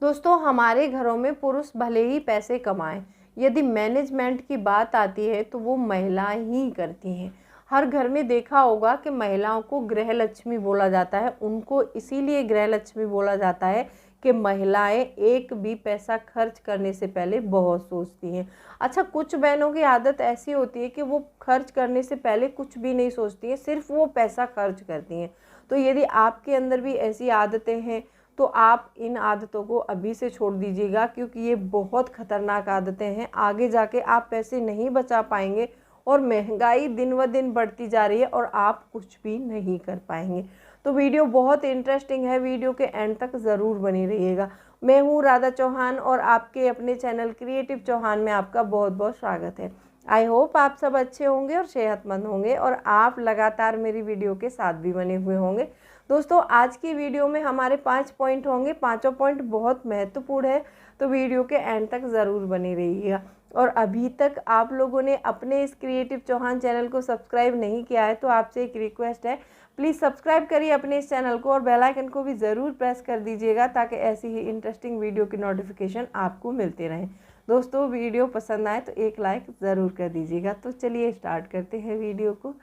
दोस्तों, हमारे घरों में पुरुष भले ही पैसे कमाएं, यदि मैनेजमेंट की बात आती है तो वो महिलाएं ही करती हैं। हर घर में देखा होगा कि महिलाओं को गृह लक्ष्मी बोला जाता है। उनको इसीलिए गृह लक्ष्मी बोला जाता है कि महिलाएं एक भी पैसा खर्च करने से पहले बहुत सोचती हैं। अच्छा, कुछ बहनों की आदत ऐसी होती है कि वो खर्च करने से पहले कुछ भी नहीं सोचती हैं, सिर्फ वो पैसा खर्च करती हैं। तो यदि आपके अंदर भी ऐसी आदतें हैं तो आप इन आदतों को अभी से छोड़ दीजिएगा, क्योंकि ये बहुत खतरनाक आदतें हैं। आगे जाके आप पैसे नहीं बचा पाएंगे और महंगाई दिन व दिन बढ़ती जा रही है और आप कुछ भी नहीं कर पाएंगे। तो वीडियो बहुत इंटरेस्टिंग है, वीडियो के एंड तक ज़रूर बनी रहिएगा। मैं हूँ राधा चौहान और आपके अपने चैनल क्रिएटिव चौहान में आपका बहुत बहुत स्वागत है। आई होप आप सब अच्छे होंगे और सेहतमंद होंगे और आप लगातार मेरी वीडियो के साथ भी बने हुए होंगे। दोस्तों, आज की वीडियो में हमारे 5 पॉइंट होंगे। पांचों पॉइंट बहुत महत्वपूर्ण है, तो वीडियो के एंड तक ज़रूर बने रहिएगा। और अभी तक आप लोगों ने अपने इस क्रिएटिव चौहान चैनल को सब्सक्राइब नहीं किया है तो आपसे एक रिक्वेस्ट है, प्लीज़ सब्सक्राइब करिए अपने इस चैनल को और बेल आइकन को भी ज़रूर प्रेस कर दीजिएगा ताकि ऐसी ही इंटरेस्टिंग वीडियो की नोटिफिकेशन आपको मिलते रहें। दोस्तों, वीडियो पसंद आए तो एक लाइक ज़रूर कर दीजिएगा। तो चलिए स्टार्ट करते हैं वीडियो को।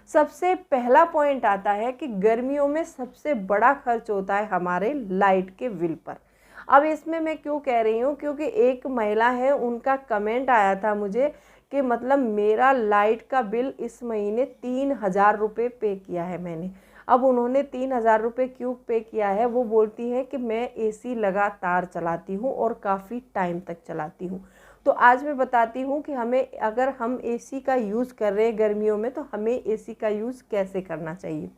सबसे पहला पॉइंट आता है कि गर्मियों में सबसे बड़ा खर्च होता है हमारे लाइट के बिल पर। अब इसमें मैं क्यों कह रही हूँ, क्योंकि एक महिला है, उनका कमेंट आया था मुझे कि मतलब मेरा लाइट का बिल इस महीने 3000 रुपये पे किया है मैंने। अब उन्होंने 3000 रुपये क्यों पे किया है, वो बोलती है कि मैं एसी लगातार चलाती हूँ और काफ़ी टाइम तक चलाती हूँ। तो आज मैं बताती हूँ कि हमें, अगर हम एसी का यूज़ कर रहे हैं गर्मियों में, तो हमें एसी का यूज़ कैसे करना चाहिए।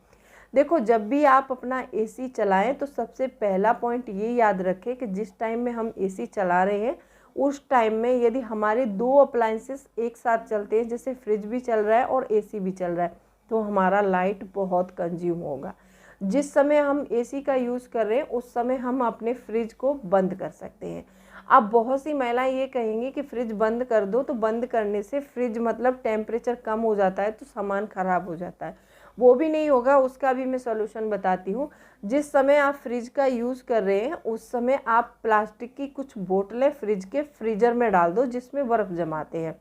देखो, जब भी आप अपना एसी चलाएं तो सबसे पहला पॉइंट ये याद रखें कि जिस टाइम में हम एसी चला रहे हैं उस टाइम में यदि हमारे दो अप्लायंसेस एक साथ चलते हैं, जैसे फ्रिज भी चल रहा है और एसी भी चल रहा है, तो हमारा लाइट बहुत कंज्यूम होगा। जिस समय हम एसी का यूज़ कर रहे हैं उस समय हम अपने फ्रिज को बंद कर सकते हैं। अब बहुत सी महिलाएं ये कहेंगी कि फ्रिज बंद कर दो, तो बंद करने से फ्रिज मतलब टेम्परेचर कम हो जाता है तो सामान ख़राब हो जाता है। वो भी नहीं होगा, उसका भी मैं सॉल्यूशन बताती हूँ। जिस समय आप फ्रिज का यूज़ कर रहे हैं उस समय आप प्लास्टिक की कुछ बोतलें फ्रिज के फ्रीजर में डाल दो जिसमें बर्फ़ जमाते हैं।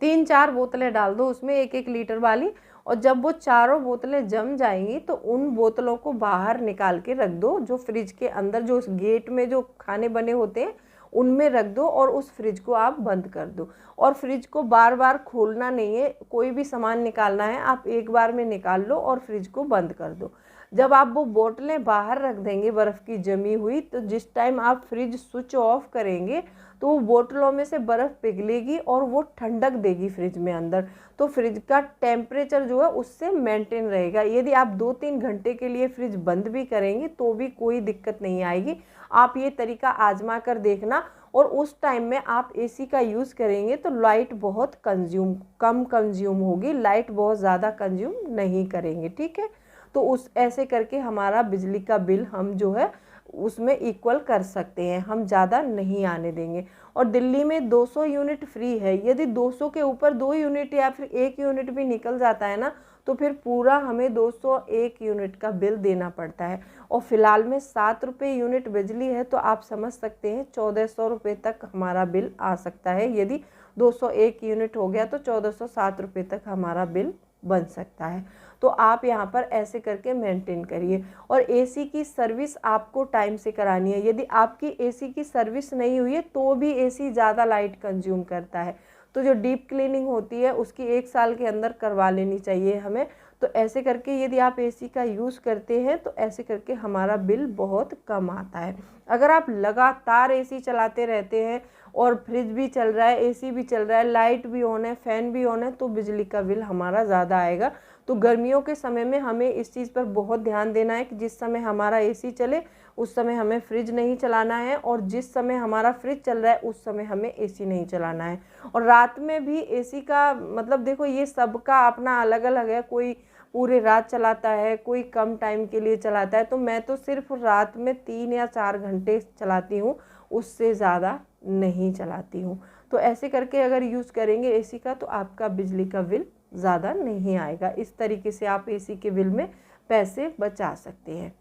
3-4 बोतलें डाल दो उसमें, 1-1 लीटर वाली। और जब वो चारों बोतलें जम जाएंगी तो उन बोतलों को बाहर निकाल के रख दो, जो फ्रिज के अंदर जो उस गेट में जो खाने बने होते हैं उनमें रख दो और उस फ्रिज को आप बंद कर दो। और फ्रिज को बार बार खोलना नहीं है, कोई भी सामान निकालना है आप एक बार में निकाल लो और फ्रिज को बंद कर दो। जब आप वो बोतलें बाहर रख देंगे बर्फ़ की जमी हुई, तो जिस टाइम आप फ्रिज स्विच ऑफ करेंगे तो वो बोतलों में से बर्फ़ पिघलेगी और वो ठंडक देगी फ्रिज में अंदर। तो फ्रिज का टेम्परेचर जो है उससे मेंटेन रहेगा। यदि आप 2-3 घंटे के लिए फ्रिज बंद भी करेंगे तो भी कोई दिक्कत नहीं आएगी। आप ये तरीका आजमा कर देखना। और उस टाइम में आप एसी का यूज़ करेंगे तो लाइट बहुत कम कंज्यूम होगी, लाइट बहुत ज़्यादा कंज्यूम नहीं करेंगे, ठीक है। तो उस ऐसे करके हमारा बिजली का बिल हम जो है उसमें इक्वल कर सकते हैं, हम ज़्यादा नहीं आने देंगे। और दिल्ली में 200 यूनिट फ्री है, यदि 200 के ऊपर 2 यूनिट या फिर 1 यूनिट भी निकल जाता है ना, तो फिर पूरा हमें 201 यूनिट का बिल देना पड़ता है। और फिलहाल में 7 रुपये यूनिट बिजली है, तो आप समझ सकते हैं 1400 रुपये तक हमारा बिल आ सकता है। यदि 201 यूनिट हो गया तो 1407 रुपये तक हमारा बिल बन सकता है। तो आप यहाँ पर ऐसे करके मेंटेन करिए। और एसी की सर्विस आपको टाइम से करानी है। यदि आपकी एसी की सर्विस नहीं हुई है तो भी एसी ज़्यादा लाइट कंज्यूम करता है, तो जो डीप क्लीनिंग होती है उसकी 1 साल के अंदर करवा लेनी चाहिए हमें। तो ऐसे करके यदि आप एसी का यूज़ करते हैं तो ऐसे करके हमारा बिल बहुत कम आता है। अगर आप लगातार एसी चलाते रहते हैं और फ्रिज भी चल रहा है, एसी भी चल रहा है, लाइट भी ऑन है, फ़ैन भी ऑन है, तो बिजली का बिल हमारा ज़्यादा आएगा। तो गर्मियों के समय में हमें इस चीज़ पर बहुत ध्यान देना है कि जिस समय हमारा एसी चले उस समय हमें फ्रिज नहीं चलाना है, और जिस समय हमारा फ्रिज चल रहा है उस समय हमें एसी नहीं चलाना है। और रात में भी एसी का मतलब देखो, ये सबका अपना अलग अलग है, कोई पूरे रात चलाता है, कोई कम टाइम के लिए चलाता है। तो मैं तो सिर्फ रात में 3 या 4 घंटे चलाती हूँ, उससे ज़्यादा नहीं चलाती हूँ। तो ऐसे करके अगर यूज़ करेंगे एसी का तो आपका बिजली का बिल ज़्यादा नहीं आएगा। इस तरीके से आप एसी के बिल में पैसे बचा सकते हैं।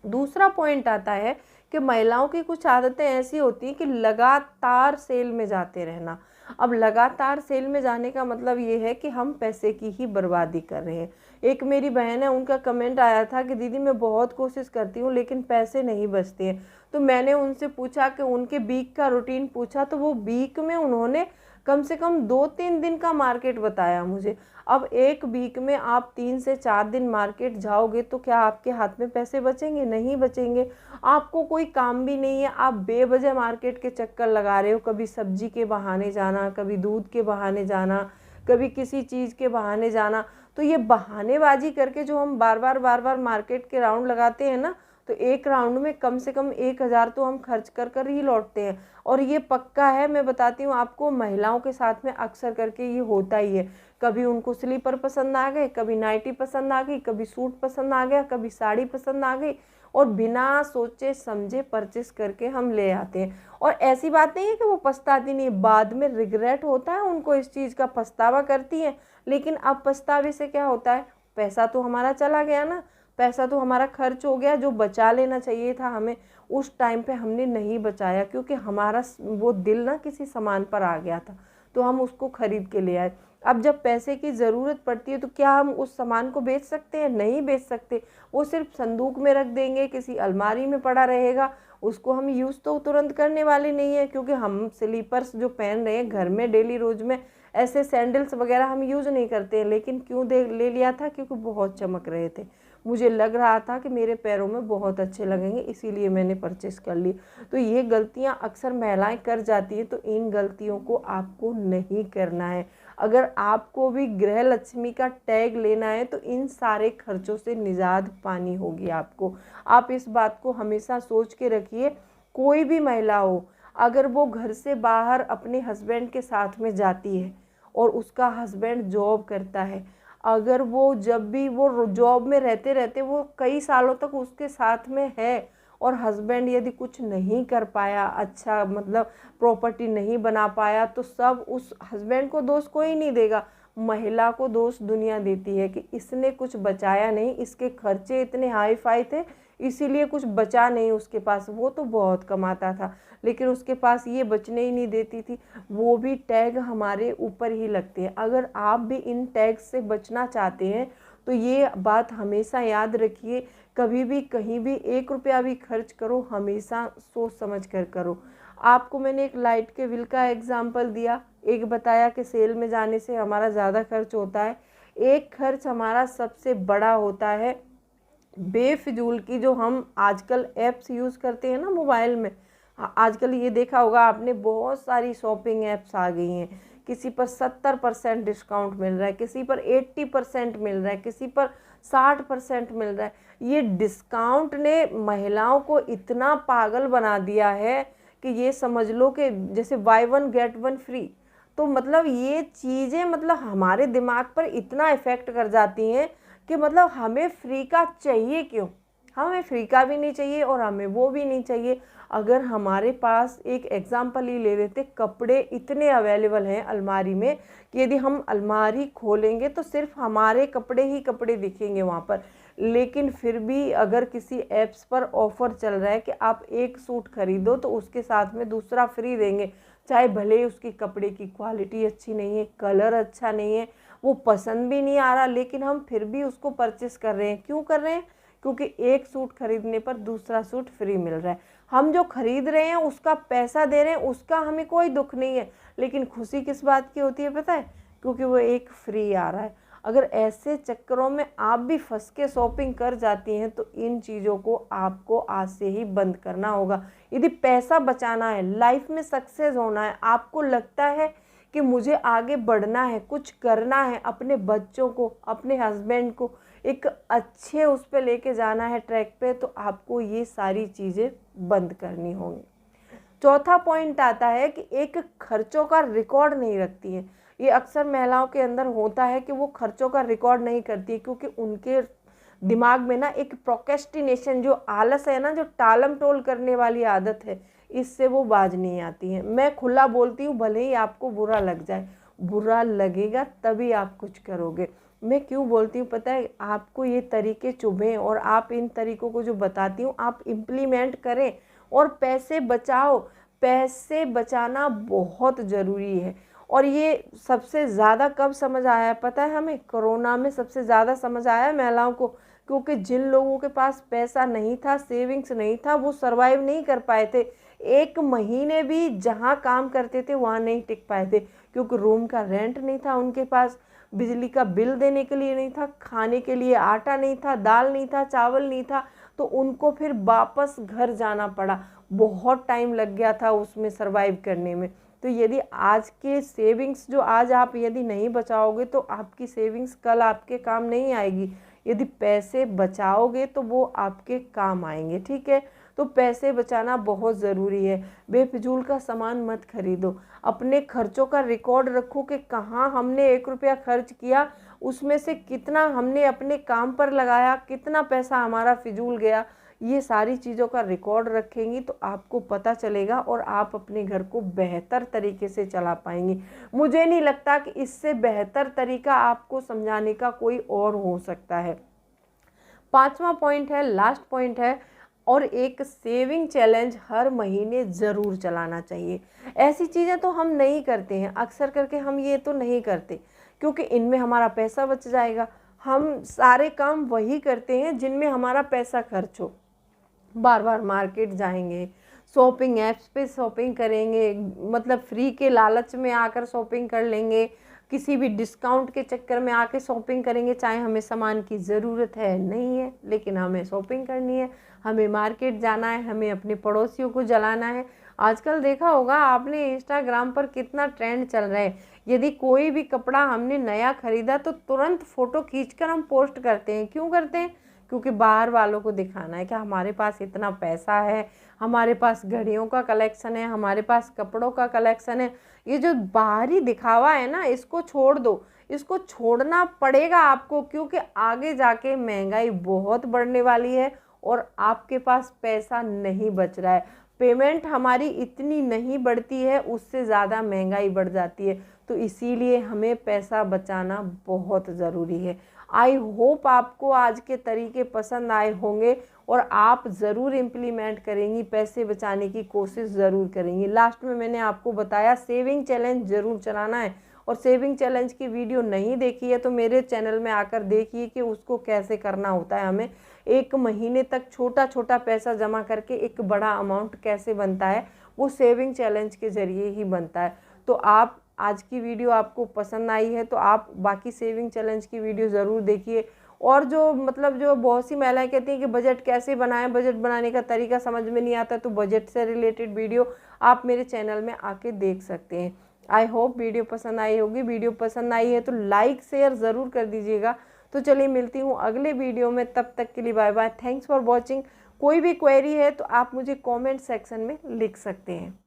दूसरा पॉइंट आता है कि महिलाओं की कुछ आदतें ऐसी होती हैं कि लगातार सेल में जाते रहना। अब लगातार सेल में जाने का मतलब ये है कि हम पैसे की ही बर्बादी कर रहे हैं। एक मेरी बहन है, उनका कमेंट आया था कि दीदी मैं बहुत कोशिश करती हूँ लेकिन पैसे नहीं बचते हैं। तो मैंने उनसे पूछा कि उनके वीक का रूटीन पूछा, तो वो वीक में उन्होंने कम से कम 2-3 दिन का मार्केट बताया मुझे। अब एक वीक में आप 3 से 4 दिन मार्केट जाओगे तो क्या आपके हाथ में पैसे बचेंगे? नहीं बचेंगे। आपको कोई काम भी नहीं है, आप बेवजह मार्केट के चक्कर लगा रहे हो, कभी सब्जी के बहाने जाना, कभी दूध के बहाने जाना, कभी किसी चीज़ के बहाने जाना। तो ये बहानेबाजी करके जो हम बार बार मार्केट के राउंड लगाते हैं ना, तो एक राउंड में कम से कम 1,000 तो हम खर्च कर कर ही लौटते हैं। और ये पक्का है, मैं बताती हूँ आपको, महिलाओं के साथ में अक्सर करके ये होता ही है। कभी उनको स्लीपर पसंद आ गए, कभी नाइटी पसंद आ गई, कभी सूट पसंद आ गया, कभी साड़ी पसंद आ गई, और बिना सोचे समझे परचेस करके हम ले आते हैं। और ऐसी बात नहीं है कि वो पछताती नहीं, बाद में रिग्रेट होता है उनको, इस चीज़ का पछतावा करती हैं। लेकिन अब पछतावे से क्या होता है? पैसा तो हमारा चला गया ना, पैसा तो हमारा खर्च हो गया। जो बचा लेना चाहिए था हमें, उस टाइम पे हमने नहीं बचाया, क्योंकि हमारा वो दिल ना किसी सामान पर आ गया था, तो हम उसको खरीद के ले आए। अब जब पैसे की ज़रूरत पड़ती है तो क्या हम उस सामान को बेच सकते हैं? नहीं बेच सकते। वो सिर्फ संदूक में रख देंगे, किसी अलमारी में पड़ा रहेगा, उसको हम यूज़ तो तुरंत करने वाले नहीं है। क्योंकि हम स्लीपर्स जो पहन रहे हैं घर में डेली रोज़ में, ऐसे सैंडल्स वगैरह हम यूज़ नहीं करते हैं। लेकिन क्यों ले लिया था? क्योंकि बहुत चमक रहे थे, मुझे लग रहा था कि मेरे पैरों में बहुत अच्छे लगेंगे, इसीलिए मैंने परचेस कर ली। तो ये गलतियां अक्सर महिलाएं कर जाती हैं, तो इन गलतियों को आपको नहीं करना है। अगर आपको भी गृह लक्ष्मी का टैग लेना है तो इन सारे खर्चों से निजात पानी होगी आपको। आप इस बात को हमेशा सोच के रखिए। कोई भी महिला हो, अगर वो घर से बाहर अपने हस्बैंड के साथ में जाती है और उसका हस्बैंड जॉब करता है, अगर वो जब भी वो जॉब में रहते रहते वो कई सालों तक उसके साथ में है, और हस्बैंड यदि कुछ नहीं कर पाया, अच्छा मतलब प्रॉपर्टी नहीं बना पाया, तो सब उस हस्बैंड को दोष कोई नहीं देगा, महिला को दोष दुनिया देती है कि इसने कुछ बचाया नहीं, इसके खर्चे इतने हाई फाई थे इसीलिए कुछ बचा नहीं उसके पास। वो तो बहुत कमाता था लेकिन उसके पास ये बचने ही नहीं देती थी। वो भी टैग हमारे ऊपर ही लगते हैं। अगर आप भी इन टैग से बचना चाहते हैं तो ये बात हमेशा याद रखिए, कभी भी कहीं भी 1 रुपया भी खर्च करो, हमेशा सोच समझ कर करो। आपको मैंने एक लाइट के बिल का एग्जाम्पल दिया, एक बताया कि सेल में जाने से हमारा ज़्यादा खर्च होता है। एक खर्च हमारा सबसे बड़ा होता है बेफिजूल की, जो हम आजकल ऐप्स यूज़ करते हैं ना मोबाइल में। आजकल ये देखा होगा आपने, बहुत सारी शॉपिंग ऐप्स आ गई हैं। किसी पर 70% डिस्काउंट मिल रहा है, किसी पर 80% मिल रहा है, किसी पर 60% मिल रहा है। ये डिस्काउंट ने महिलाओं को इतना पागल बना दिया है कि ये समझ लो कि जैसे बाय 1 गेट 1 फ्री। तो मतलब ये चीज़ें मतलब हमारे दिमाग पर इतना इफ़ेक्ट कर जाती हैं कि मतलब हमें फ्री का चाहिए क्यों? हमें फ्री का भी नहीं चाहिए और हमें वो भी नहीं चाहिए। अगर हमारे पास, एक एग्जांपल ही ले लेते, कपड़े इतने अवेलेबल हैं अलमारी में कि यदि हम अलमारी खोलेंगे तो सिर्फ हमारे कपड़े ही कपड़े दिखेंगे वहाँ पर। लेकिन फिर भी अगर किसी ऐप्स पर ऑफ़र चल रहा है कि आप एक सूट खरीदो तो उसके साथ में दूसरा फ्री देंगे, चाहे भले ही उसकी कपड़े की क्वालिटी अच्छी नहीं है, कलर अच्छा नहीं है, वो पसंद भी नहीं आ रहा, लेकिन हम फिर भी उसको परचेस कर रहे हैं। क्यों कर रहे हैं? क्योंकि एक सूट खरीदने पर दूसरा सूट फ्री मिल रहा है। हम जो खरीद रहे हैं उसका पैसा दे रहे हैं, उसका हमें कोई दुख नहीं है, लेकिन खुशी किस बात की होती है पता है? क्योंकि वो एक फ्री आ रहा है। अगर ऐसे चक्करों में आप भी फंस के शॉपिंग कर जाती हैं तो इन चीज़ों को आपको आज से ही बंद करना होगा। यदि पैसा बचाना है, लाइफ में सक्सेस होना है, आपको लगता है कि मुझे आगे बढ़ना है, कुछ करना है, अपने बच्चों को, अपने हस्बैंड को एक अच्छे उस पे लेके जाना है ट्रैक पे, तो आपको ये सारी चीज़ें बंद करनी होंगी। चौथा पॉइंट आता है कि एक खर्चों का रिकॉर्ड नहीं रखती है। ये अक्सर महिलाओं के अंदर होता है कि वो खर्चों का रिकॉर्ड नहीं करती, क्योंकि उनके दिमाग में ना एक प्रोक्रेस्टिनेशन, जो आलस है ना, जो टालम टोल करने वाली आदत है, इससे वो बाज नहीं आती हैं। मैं खुला बोलती हूँ, भले ही आपको बुरा लग जाए, बुरा लगेगा तभी आप कुछ करोगे। मैं क्यों बोलती हूँ पता है, आपको ये तरीके चुभें और आप इन तरीक़ों को जो बताती हूँ आप इम्प्लीमेंट करें और पैसे बचाओ। पैसे बचाना बहुत ज़रूरी है। और ये सबसे ज़्यादा कब समझ आया है पता है हमें? कोरोना में सबसे ज़्यादा समझ आया है महिलाओं को, क्योंकि जिन लोगों के पास पैसा नहीं था, सेविंग्स नहीं था, वो सर्वाइव नहीं कर पाए थे। 1 महीने भी जहाँ काम करते थे वहाँ नहीं टिक पाए थे, क्योंकि रूम का रेंट नहीं था उनके पास, बिजली का बिल देने के लिए नहीं था, खाने के लिए आटा नहीं था, दाल नहीं था, चावल नहीं था, तो उनको फिर वापस घर जाना पड़ा। बहुत टाइम लग गया था उसमें सर्वाइव करने में। तो यदि आज के सेविंग्स जो आज आप यदि नहीं बचाओगे तो आपकी सेविंग्स कल आपके काम नहीं आएगी। यदि पैसे बचाओगे तो वो आपके काम आएंगे, ठीक है? तो पैसे बचाना बहुत ज़रूरी है। बेफिजूल का सामान मत खरीदो। अपने खर्चों का रिकॉर्ड रखो कि कहाँ हमने 1 रुपया खर्च किया, उसमें से कितना हमने अपने काम पर लगाया, कितना पैसा हमारा फिजूल गया। ये सारी चीज़ों का रिकॉर्ड रखेंगी तो आपको पता चलेगा और आप अपने घर को बेहतर तरीके से चला पाएंगी। मुझे नहीं लगता कि इससे बेहतर तरीका आपको समझाने का कोई और हो सकता है। 5वां पॉइंट है, लास्ट पॉइंट है, और एक सेविंग चैलेंज हर महीने ज़रूर चलाना चाहिए। ऐसी चीज़ें तो हम नहीं करते हैं, अक्सर करके हम ये तो नहीं करते क्योंकि इनमें हमारा पैसा बच जाएगा। हम सारे काम वही करते हैं जिनमें हमारा पैसा खर्च हो। बार बार मार्केट जाएंगे, शॉपिंग ऐप्स पे शॉपिंग करेंगे, मतलब फ्री के लालच में आकर शॉपिंग कर लेंगे, किसी भी डिस्काउंट के चक्कर में आके शॉपिंग करेंगे, चाहे हमें सामान की ज़रूरत है नहीं है लेकिन हमें शॉपिंग करनी है, हमें मार्केट जाना है, हमें अपने पड़ोसियों को जलाना है। आजकल देखा होगा आपने इंस्टाग्राम पर कितना ट्रेंड चल रहा है। यदि कोई भी कपड़ा हमने नया खरीदा तो तुरंत फ़ोटो खींचकर हम पोस्ट करते हैं। क्यों करते हैं? क्योंकि बाहर वालों को दिखाना है कि हमारे पास इतना पैसा है, हमारे पास घड़ियों का कलेक्शन है, हमारे पास कपड़ों का कलेक्शन है। ये जो बाहरी दिखावा है ना, इसको छोड़ दो, इसको छोड़ना पड़ेगा आपको, क्योंकि आगे जाके महंगाई बहुत बढ़ने वाली है और आपके पास पैसा नहीं बच रहा है। पेमेंट हमारी इतनी नहीं बढ़ती है, उससे ज़्यादा महंगाई बढ़ जाती है। तो इसीलिए हमें पैसा बचाना बहुत ज़रूरी है। आई होप आपको आज के तरीके पसंद आए होंगे और आप ज़रूर इम्प्लीमेंट करेंगी, पैसे बचाने की कोशिश ज़रूर करेंगी। लास्ट में मैंने आपको बताया सेविंग चैलेंज ज़रूर चलाना है, और सेविंग चैलेंज की वीडियो नहीं देखी है तो मेरे चैनल में आकर देखिए कि उसको कैसे करना होता है। हमें 1 महीने तक छोटा छोटा पैसा जमा करके एक बड़ा अमाउंट कैसे बनता है, वो सेविंग चैलेंज के ज़रिए ही बनता है। तो आप आज की वीडियो आपको पसंद आई है तो आप बाकी सेविंग चैलेंज की वीडियो ज़रूर देखिए। और जो जो बहुत सी महिलाएं कहती हैं कि बजट कैसे बनाएं, बजट बनाने का तरीका समझ में नहीं आता, तो बजट से रिलेटेड वीडियो आप मेरे चैनल में आके देख सकते हैं। आई होप वीडियो पसंद आई होगी। वीडियो पसंद आई है तो लाइक शेयर ज़रूर कर दीजिएगा। तो चलिए मिलती हूँ अगले वीडियो में, तब तक के लिए bye bye. Thanks for watching. कोई भी क्वेरी है तो आप मुझे कमेंट सेक्शन में लिख सकते हैं।